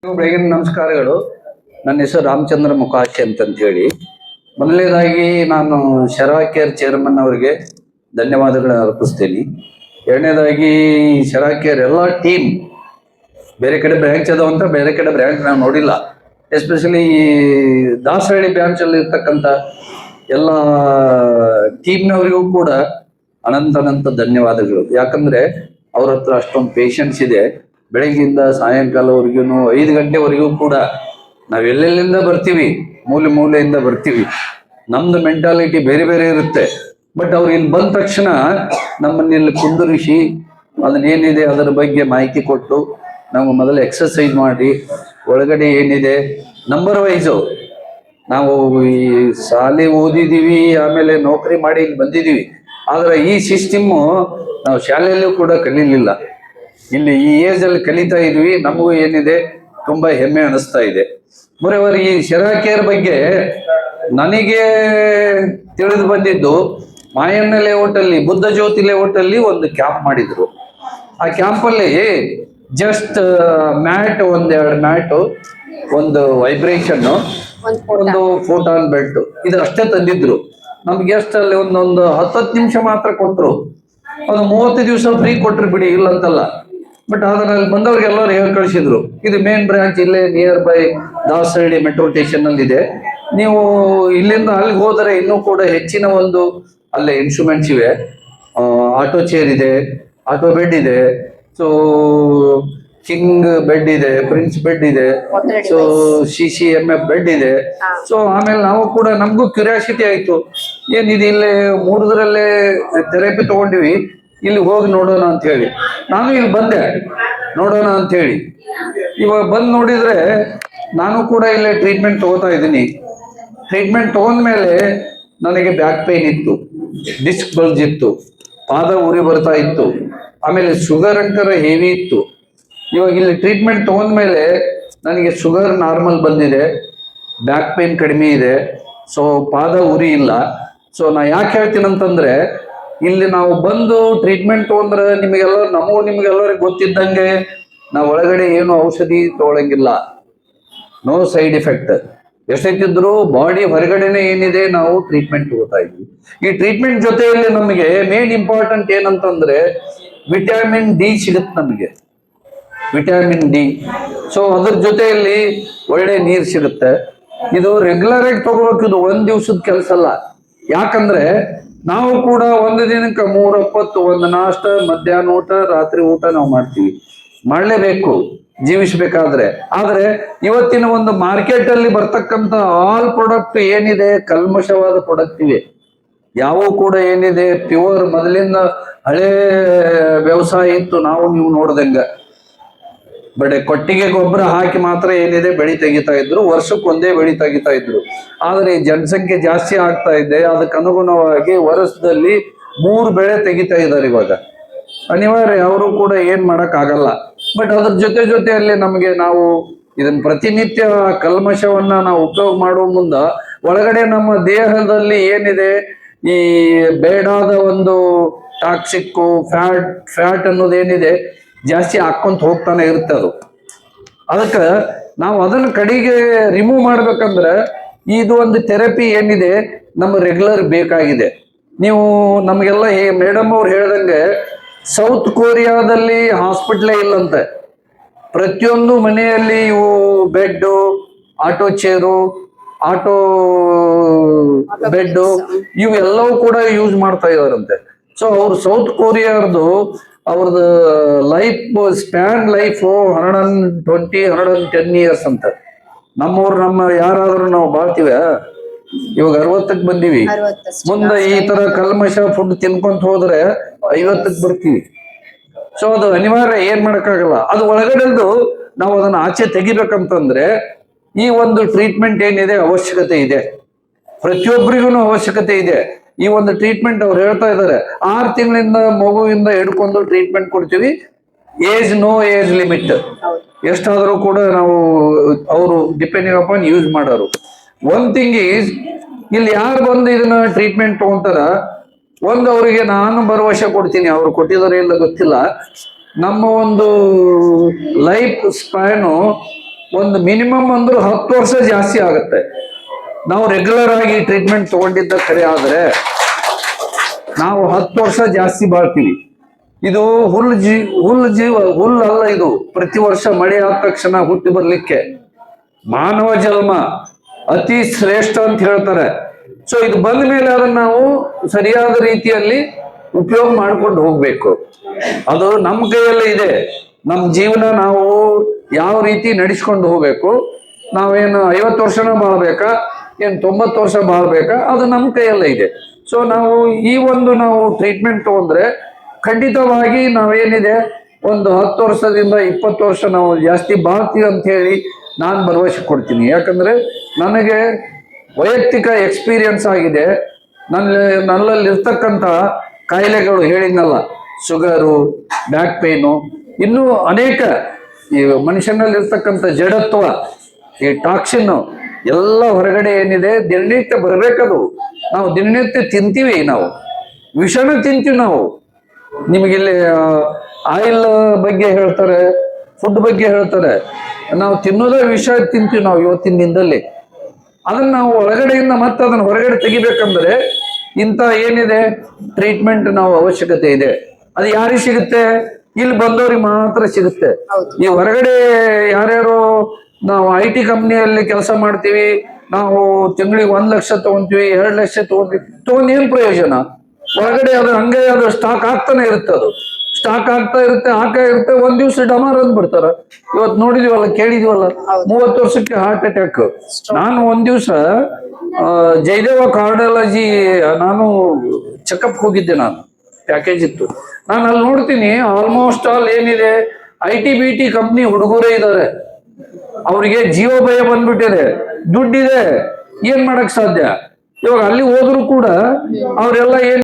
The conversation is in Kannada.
ಬೆಳಗಿನ ನಮಸ್ಕಾರಗಳು. ನನ್ನ ಹೆಸರು ರಾಮಚಂದ್ರ ಮುಖಾಶಿ ಅಂತಂತ ಹೇಳಿ. ಮೊದಲನೇದಾಗಿ ನಾನು ಶರಾ ಕೇರ್ ಚೇರ್ಮನ್ ಅವರಿಗೆ ಧನ್ಯವಾದಗಳನ್ನ ಅರ್ಪಿಸ್ತೀನಿ. ಎರಡನೇದಾಗಿ ಶರಾ ಕೇರ್ ಎಲ್ಲ ಟೀಮ್, ಬೇರೆ ಕಡೆ ಬ್ರಾಂಚ್ ಅದಾವಂತ, ಬೇರೆ ಕಡೆ ಬ್ರಾಂಚ್ ನಾವು ನೋಡಿಲ್ಲ. ಎಸ್ಪೆಷಲಿ ಈ ದಾಸರಳ್ಳಿ ಬ್ರಾಂಚ್ ಅಲ್ಲಿ ಇರ್ತಕ್ಕಂಥ ಎಲ್ಲ ಟೀಮ್ನವರಿಗೂ ಕೂಡ ಅನಂತ ಧನ್ಯವಾದಗಳು. ಯಾಕಂದ್ರೆ ಅವ್ರ ಹತ್ರ ಅಷ್ಟೊಂದು ಪೇಷನ್ಸ್ ಇದೆ. ಬೆಳಗ್ಗಿಂದ ಸಾಯಂಕಾಲವರೆಗೂ 5 ಗಂಟೆವರೆಗೂ ಕೂಡ ನಾವ್ ಎಲ್ಲೆಲ್ಲಿಂದ ಬರ್ತೀವಿ, ಮೂಲೆಯಿಂದ ಬರ್ತೀವಿ. ನಮ್ದು ಮೆಂಟಾಲಿಟಿ ಬೇರೆ ಬೇರೆ ಇರುತ್ತೆ. ಬಟ್ ಅವ್ರು ಇಲ್ಲಿ ಬಂದ ತಕ್ಷಣ ನಮ್ಮನ್ನ ಇಲ್ಲಿ ಕುಂದಿರಿಸಿ ಅದನ್ನೇನಿದೆ ಅದರ ಬಗ್ಗೆ ಮಾಹಿತಿ ಕೊಟ್ಟು ನಾವು ಮೊದಲು ಎಕ್ಸರ್ಸೈಸ್ ಮಾಡಿ ಒಳಗಡೆ ಏನಿದೆ ನಂಬರ್ ವೈಸು ನಾವು ಈ ಶಾಲೆ ಓದಿದೀವಿ, ಆಮೇಲೆ ನೌಕರಿ ಮಾಡಿ ಇಲ್ಲಿ ಬಂದಿದೀವಿ. ಆದ್ರೆ ಈ ಸಿಸ್ಟಮ್ಮು ನಾವು ಶಾಲೆಯಲ್ಲೂ ಕೂಡ ಕಲೀಲಿಲ್ಲ. ಇಲ್ಲಿ ಈ ಏಜ್ ಅಲ್ಲಿ ಕಲಿತಾ ಇದ್ವಿ. ನಮಗೂ ಏನಿದೆ ತುಂಬಾ ಹೆಮ್ಮೆ ಅನಿಸ್ತಾ ಇದೆ. ಮೊರೆವರ್ ಈ ಶರಾ ಕೇರ್ ಬಗ್ಗೆ ನನಗೆ ತಿಳಿದು ಬಂದಿದ್ದು, ಮಾಯಣ್ಣ ಲೇಔಟ್ ಅಲ್ಲಿ, ಬುದ್ಧ ಜ್ಯೋತಿ ಲೇಔಟ್ ಅಲ್ಲಿ ಒಂದು ಕ್ಯಾಂಪ್ ಮಾಡಿದ್ರು. ಆ ಕ್ಯಾಂಪಲ್ಲಿ ಜಸ್ಟ್ ಮ್ಯಾಟ್, 1-2 ಮ್ಯಾಟ್, ಒಂದು ವೈಬ್ರೇಷನ್, ಒಂದು ಫೋಟಾನ್ ಬೆಲ್ಟ್, ಇದು ಅಷ್ಟೇ ತಂದಿದ್ರು. ನಮ್ಗೆ ಎಷ್ಟಲ್ಲಿ ಒಂದೊಂದು 10 ನಿಮಿಷ ಮಾತ್ರ ಕೊಟ್ರು. ಒಂದು 30 ದಿವಸ ಫ್ರೀ ಕೊಟ್ರು ಬಿಡಿ, ಇಲ್ಲ ಅಂತಲ್ಲ. ಬಟ್ ಅದರಲ್ಲಿ ಬಂದವ್ರಿಗೆಲ್ಲರೂ ಹೇಳಿ ಕಳಿಸಿದ್ರು, ಇದು ಮೇನ್ ಬ್ರಾಂಚ್ ಇಲ್ಲೇ near by Dasarahalli metro station ಅಲ್ಲಿ ಇದೆ. ನೀವು ಇಲ್ಲಿಂದ ಅಲ್ಲಿಗೆ ಹೋದರೆ ಇನ್ನೂ ಕೂಡ ಹೆಚ್ಚಿನ ಒಂದು ಅಲ್ಲೇ ಇನ್ಸ್ಟ್ರೂಮೆಂಟ್ಸ್ ಇವೆ. ಆಟೋ ಚೇರ್ ಇದೆ, ಆಟೋ ಬೆಡ್ ಇದೆ, ಸೊ ಕಿಂಗ್ ಬೆಡ್ ಇದೆ, ಪ್ರಿನ್ಸ್ ಬೆಡ್ ಇದೆ, ಸೊ CCMF ಬೆಡ್ ಇದೆ. ಸೊ ಆಮೇಲೆ ನಾವು ಕೂಡ, ನಮಗೂ ಕ್ಯೂರಿಯಾಸಿಟಿ ಆಯ್ತು, ಏನಿದೆ ಇಲ್ಲೇ 3 ಥೆರಪಿ ತಗೊಂಡಿವಿ, ಇಲ್ಲಿ ಹೋಗಿ ನೋಡೋಣ ಅಂತ ಹೇಳಿ ನಾನು ಇಲ್ಲಿ ಬಂದೆ, ನೋಡೋಣ ಅಂತ ಹೇಳಿ. ಇವಾಗ ಬಂದು ನೋಡಿದ್ರೆ ನಾನು ಕೂಡ ಇಲ್ಲೇ ಟ್ರೀಟ್ಮೆಂಟ್ ತಗೋತಾ ಇದ್ದೀನಿ. ಟ್ರೀಟ್ಮೆಂಟ್ ತಗೊಂಡ್ಮೇಲೆ ನನಗೆ ಬ್ಯಾಕ್ ಪೇನ್ ಇತ್ತು, ಡಿಸ್ಕ್ ಬಲ್ಜ್ ಇತ್ತು, ಪಾದ ಉರಿ ಬರ್ತಾ ಇತ್ತು, ಆಮೇಲೆ ಶುಗರ್ ಅಂಕರ ಹೆವಿ ಇತ್ತು. ಇವಾಗ ಇಲ್ಲಿ ಟ್ರೀಟ್ಮೆಂಟ್ ತಗೊಂಡ್ಮೇಲೆ ನನಗೆ ಶುಗರ್ ನಾರ್ಮಲ್ ಬಂದಿದೆ, ಬ್ಯಾಕ್ ಪೇನ್ ಕಡಿಮೆ ಇದೆ, ಸೊ ಪಾದ ಉರಿ ಇಲ್ಲ. ಸೊ ನಾ ಯಾಕೆ ಹೇಳ್ತೀನಿ ಅಂತಂದ್ರೆ, ಇಲ್ಲಿ ನಾವು ಬಂದು ಟ್ರೀಟ್ಮೆಂಟ್ ತಗೊಂಡ್ರೆ ನಿಮಗೆಲ್ಲರಿಗೂ ಗೊತ್ತಿದ್ದಂಗೆ ನಾವು ಒಳಗಡೆ ಏನು ಔಷಧಿ ತಗೊಳಂಗಿಲ್ಲ, ನೋ ಸೈಡ್ ಎಫೆಕ್ಟ್. ಎಷ್ಟೈತಿದ್ರು ಬಾಡಿ ಹೊರಗಡೆನೆ ಏನಿದೆ ನಾವು ಟ್ರೀಟ್ಮೆಂಟ್ ತಗೋತಾ ಇದ್ವಿ. ಈ ಟ್ರೀಟ್ಮೆಂಟ್ ಜೊತೆಯಲ್ಲಿ ನಮಗೆ ಮೇನ್ ಇಂಪಾರ್ಟೆಂಟ್ ಏನಂತಂದ್ರೆ ವಿಟಮಿನ್ ಡಿ ಸಿಗುತ್ತೆ ನಮಗೆ, ವಿಟಮಿನ್ ಡಿ. ಸೊ ಅದ್ರ ಜೊತೆಯಲ್ಲಿ ಒಳ್ಳೆ ನೀರು ಸಿಗುತ್ತೆ. ಇದು ರೆಗ್ಯುಲರ್ ಆಗಿ ತಗೋಬೇಕು, ಇದು 1 ದಿವಸದ ಕೆಲಸ ಅಲ್ಲ. ಯಾಕಂದ್ರೆ ನಾವು ಕೂಡ ಒಂದು ದಿನಕ್ಕೆ 3 ಹೊತ್ತು, ಒಂದು ನಾಷ್ಟ, ಮಧ್ಯಾಹ್ನ ಊಟ, ರಾತ್ರಿ ಊಟ ನಾವು ಮಾಡ್ತೀವಿ, ಮಾಡ್ಲೇಬೇಕು ಜೀವಿಸಬೇಕಾದ್ರೆ. ಆದ್ರೆ ಇವತ್ತಿನ ಒಂದು ಮಾರ್ಕೆಟ್ ಅಲ್ಲಿ ಬರ್ತಕ್ಕಂಥ ಆಲ್ ಪ್ರಾಡಕ್ಟ್ ಏನಿದೆ ಕಲ್ಮಶವಾದ ಪ್ರಾಡಕ್ಟ್ ಇವೆ. ಯಾವ ಕೂಡ ಏನಿದೆ ಪ್ಯೂರ್ ಮೊದಲಿಂದ ಹಳೆ ವ್ಯವಸಾಯ ಇತ್ತು, ನೀವು ನೋಡ್ದಂಗ ಬಟ್ ಕೊಟ್ಟಿಗೆ ಗೊಬ್ಬರ ಹಾಕಿ ಮಾತ್ರ ಏನಿದೆ ಬೆಳಿ ತೆಗಿತಾ ಇದ್ರು, ವರ್ಷಕ್ಕೊಂದೇ ಬೆಳಿ ತೆಗಿತಾ ಇದ್ರು. ಆದ್ರೆ ಜನಸಂಖ್ಯೆ ಜಾಸ್ತಿ ಆಗ್ತಾ ಇದೆ, ಅದಕ್ಕೆ ಅನುಗುಣವಾಗಿ ವರ್ಷದಲ್ಲಿ 3 ಬೆಳೆ ತೆಗಿತಾ ಇದ್ದಾರೆ. ಇವಾಗ ಅನಿವಾರ್ಯ, ಅವರು ಕೂಡ ಏನ್ ಮಾಡಕ್ ಆಗಲ್ಲ. ಬಟ್ ಅದ್ರ ಜೊತೆಯಲ್ಲಿ ನಮಗೆ, ನಾವು ಇದನ್ನ ಪ್ರತಿನಿತ್ಯ ಕಲ್ಮಶವನ್ನ ನಾವು ಉಪಯೋಗ ಮಾಡುವ ಮುಂದ ಒಳಗಡೆ ನಮ್ಮ ದೇಹದಲ್ಲಿ ಏನಿದೆ ಈ ಬೇಡಾದ ಒಂದು ಟಾಕ್ಸಿಕ್ ಫ್ಯಾಟ್ ಅನ್ನೋದೇನಿದೆ ಜಾಸ್ತಿ ಹಾಕೊಂತ ಹೋಗ್ತಾನೆ ಇರುತ್ತೆ. ಅದಕ್ಕೆ ನಾವು ಅದನ್ನ ಕಡೆಗೆ ರಿಮೂವ್ ಮಾಡ್ಬೇಕಂದ್ರೆ ಇದು ಒಂದು ಥೆರಪಿ ಏನಿದೆ ನಮ್ಮ ರೆಗ್ಯುಲರ್ ಬೇಕಾಗಿದೆ. ನೀವು ನಮಗೆಲ್ಲ ಮೇಡಮ್ ಅವ್ರು ಹೇಳ್ದಂಗೆ ಸೌತ್ ಕೊರಿಯಾದಲ್ಲಿ ಹಾಸ್ಪಿಟ್ಲೇ ಇಲ್ಲಂತೆ. ಪ್ರತಿಯೊಂದು ಮನೆಯಲ್ಲಿ ಇವು bed, auto chair, auto bed, ಇವೆಲ್ಲವೂ ಕೂಡ ಯೂಸ್ ಮಾಡ್ತಾ ಇದಾರಂತೆ. ಸೊ ಅವ್ರು ಸೌತ್ ಕೊರಿಯಾರ್ದು ಅವ್ರದ್ದು ಸ್ಪ್ಯಾನ್ ಲೈಫ್ 110 ಇಯರ್ಸ್ ಅಂತ. ನಮ್ಮ ಯಾರಾದ್ರೂ ನಾವು ಬಾಳ್ತೀವ, ಇವಾಗ 60ಕ್ಕೆ ಬಂದೀವಿ, ಮುಂದೆ ಈ ತರ ಕಲ್ಮಶ ಫುಡ್ ತಿನ್ಕೊಂತ ಹೋದ್ರೆ 50ಕ್ಕೆ ಬರ್ತೀವಿ. ಸೊ ಅದು ಅನಿವಾರ್ಯ, ಏನ್ ಮಾಡಕ್ಕಾಗಲ್ಲ. ಅದು ಒಳಗಡೆದು ನಾವು ಅದನ್ನ ಆಚೆ ತೆಗಿಬೇಕಂತಂದ್ರೆ ಈ ಒಂದು ಟ್ರೀಟ್ಮೆಂಟ್ ಏನಿದೆ ಅವಶ್ಯಕತೆ ಇದೆ, ಪ್ರತಿಯೊಬ್ಬರಿಗೂ ಅವಶ್ಯಕತೆ ಇದೆ. ಈ ಒಂದು ಟ್ರೀಟ್ಮೆಂಟ್ ಅವ್ರು ಹೇಳ್ತಾ ಇದ್ದಾರೆ, 6 ತಿಂಗಳಿಂದ ಮಗುವಿಂದ ಹಿಡ್ಕೊಂಡು ಟ್ರೀಟ್ಮೆಂಟ್ ಕೊಡ್ತೀವಿ, ನೋ ಏಜ್ ಲಿಮಿಟ್, ಎಷ್ಟಾದರೂ ಕೂಡ ನಾವು ಅವರು ಡಿಪೆಂಡಿಂಗ್ ಅಪಾನ್ ಯೂಸ್ ಮಾಡೋರು. ಒನ್ ಥಿಂಗ್ ಈಸ್, ಇಲ್ಲಿ ಯಾರು ಬಂದು ಇದನ್ನ ಟ್ರೀಟ್ಮೆಂಟ್ ತಗೊಂತಾರ, ಅವರಿಗೆ ನಾನು ಭರವಸೆ ಕೊಡ್ತೀನಿ, ಅವ್ರು ಕೊಟ್ಟಿದ್ದಾರೆ ಇಲ್ಲ ಗೊತ್ತಿಲ್ಲ, ನಮ್ಮ ಒಂದು ಲೈಫ್ ಸ್ಪ್ಯಾನು ಒಂದು ಮಿನಿಮಮ್ ಅಂದ್ರೂ 10 ವರ್ಷ ಜಾಸ್ತಿ ಆಗುತ್ತೆ. ನಾವು ರೆಗ್ಯುಲರ್ ಆಗಿ ಟ್ರೀಟ್ಮೆಂಟ್ ತಗೊಂಡಿದ್ದ ಖರೆ ಆದ್ರೆ ನಾವು 10 ವರ್ಷ ಜಾಸ್ತಿ ಬಾಳ್ತೀವಿ. ಇದು ಹುಲ್ಲು ಅಲ್ಲ, ಇದು ಪ್ರತಿ ವರ್ಷ ಮಳೆ ಆದ ತಕ್ಷಣ ಹುಟ್ಟಿ ಬರ್ಲಿಕ್ಕೆ ಮಾನವ ಜನ್ಮ ಅತಿ ಶ್ರೇಷ್ಠ ಅಂತ ಹೇಳ್ತಾರೆ. ಸೊ ಇದು ಬಂದ ಮೇಲೆ ಅದನ್ನ ನಾವು ಸರಿಯಾದ ರೀತಿಯಲ್ಲಿ ಉಪಯೋಗ ಮಾಡ್ಕೊಂಡು ಹೋಗ್ಬೇಕು. ಅದು ನಮ್ಮ ಕೈಯಲ್ಲೇ ಇದೆ. ನಮ್ಮ ಜೀವನ ನಾವು ಯಾವ ರೀತಿ ನಡೆಸ್ಕೊಂಡು ಹೋಗ್ಬೇಕು. ನಾವೇನು 50 ವರ್ಷನ ಬಾಳ್ಬೇಕಾ, ಏನ್ 90 ವರ್ಷ ಬಾಳ್ಬೇಕಾ, ಅದು ನಮ್ಮ ಕೈಯಲ್ಲೇ ಇದೆ. ಸೊ ನಾವು ಈ ಒಂದು ನಾವು ಟ್ರೀಟ್ಮೆಂಟ್ ತಗೊಂಡ್ರೆ ಖಂಡಿತವಾಗಿ ನಾವೇನಿದೆ ಒಂದು 10 ವರ್ಷದಿಂದ 20 ವರ್ಷ ನಾವು ಜಾಸ್ತಿ ಬಾಳ್ತೀವಿ ಅಂತ ಹೇಳಿ ನಾನು ಭರವಸೆ ಕೊಡ್ತೀನಿ. ಯಾಕಂದ್ರೆ ನನಗೆ ವೈಯಕ್ತಿಕ ಎಕ್ಸ್ಪೀರಿಯನ್ಸ್ ಆಗಿದೆ. ನನ್ನಲ್ಲಿ ಇರ್ತಕ್ಕಂಥ ಕಾಯಿಲೆಗಳು ಹೇಳಿದ್ನಲ್ಲ, ಶುಗರು, ಬ್ಯಾಕ್ ಪೇನು, ಇನ್ನೂ ಅನೇಕ ಈ ಮನುಷ್ಯನಲ್ಲಿ ಇರ್ತಕ್ಕಂಥ ಜಡತ್ವ, ಈ ಟಾಕ್ಸಿನ್ ಎಲ್ಲ ಹೊರಗಡೆ ಏನಿದೆ ದಿನನಿತ್ಯ ಬರಬೇಕದು. ನಾವು ದಿನನಿತ್ಯ ತಿಂತೀವಿ, ನಾವು ವಿಷನ ತಿಂತೀವಿ. ನಾವು ನಿಮಗಿಲ್ಲಿ ಆಯಿಲ್ ಬಗ್ಗೆ ಹೇಳ್ತಾರೆ, ಫುಡ್ ಬಗ್ಗೆ ಹೇಳ್ತಾರೆ. ನಾವು ತಿನ್ನೋದೇ ವಿಷ ತಿಂತೀವಿ ನಾವು ಇವತ್ತಿನ ದಿನದಲ್ಲಿ. ಅದನ್ನ ನಾವು ಒಳಗಡೆಯಿಂದ ಮತ್ತೆ ಅದನ್ನ ಹೊರಗಡೆ ತೆಗಿಬೇಕಂದ್ರೆ ಇಂಥ ಏನಿದೆ ಟ್ರೀಟ್ಮೆಂಟ್ ನಾವು ಅವಶ್ಯಕತೆ ಇದೆ. ಅದು ಯಾರಿಗೆ ಸಿಗುತ್ತೆ? ಇಲ್ಲಿ ಬಂದವ್ರಿಗೆ ಮಾತ್ರ ಸಿಗುತ್ತೆ. ಈ ಹೊರಗಡೆ ಯಾರ್ಯಾರು ನಾವು IT ಕಂಪ್ನಿಯಲ್ಲಿ ಕೆಲಸ ಮಾಡ್ತೀವಿ, ನಾವು ತಿಂಗಳಿಗೆ 1 ಲಕ್ಷ ತಗೊಂತೀವಿ, 2 ಲಕ್ಷ ತಗೊಂಡ್ ಏನ್ ಪ್ರಯೋಜನ? ಹೊರಗಡೆ ಅದು ಹಂಗೆ ಅದು ಸ್ಟಾಕ್ ಆಗ್ತಾನೆ ಇರುತ್ತೆ. ಅದು ಸ್ಟಾಕ್ ಆಗ್ತಾ ಇರುತ್ತೆ. ಒಂದ್ ದಿವ್ಸ ಡಮಾರ್ ಅಂದ್ ಬಿಡ್ತಾರ. ಇವತ್ತು ನೋಡಿದೀವಲ್ಲ, ಕೇಳಿದೀವಲ್ಲ, 30 ವರ್ಷಕ್ಕೆ ಹಾರ್ಟ್ ಅಟ್ಯಾಕ್. ನಾನು ಒಂದ್ ದಿವ್ಸ ಜಯದೇವ ಕಾರ್ಡಿಯಾಲಜಿ ನಾನು ಚೆಕಪ್ ಹೋಗಿದ್ದೆ. ನಾನು ಪ್ಯಾಕೇಜ್ ಇತ್ತು. ನಾನು ಅಲ್ಲಿ ನೋಡ್ತೀನಿ ಆಲ್ಮೋಸ್ಟ್ ಆಲ್ ಏನಿದೆ IT-BT ಕಂಪ್ನಿ ಹುಡುಗರೇ ಇದ್ದಾರೆ. ಅವ್ರಿಗೆ ಜೀವ ಭಯ ಬಂದ್ಬಿಟ್ಟಿದೆ, ದುಡ್ಡಿದೆ, ಏನ್ ಮಾಡಕ್ ಸಾಧ್ಯ? ಇವಾಗ ಅಲ್ಲಿ ಹೋದ್ರು ಕೂಡ ಅವರೆಲ್ಲ ಏನ್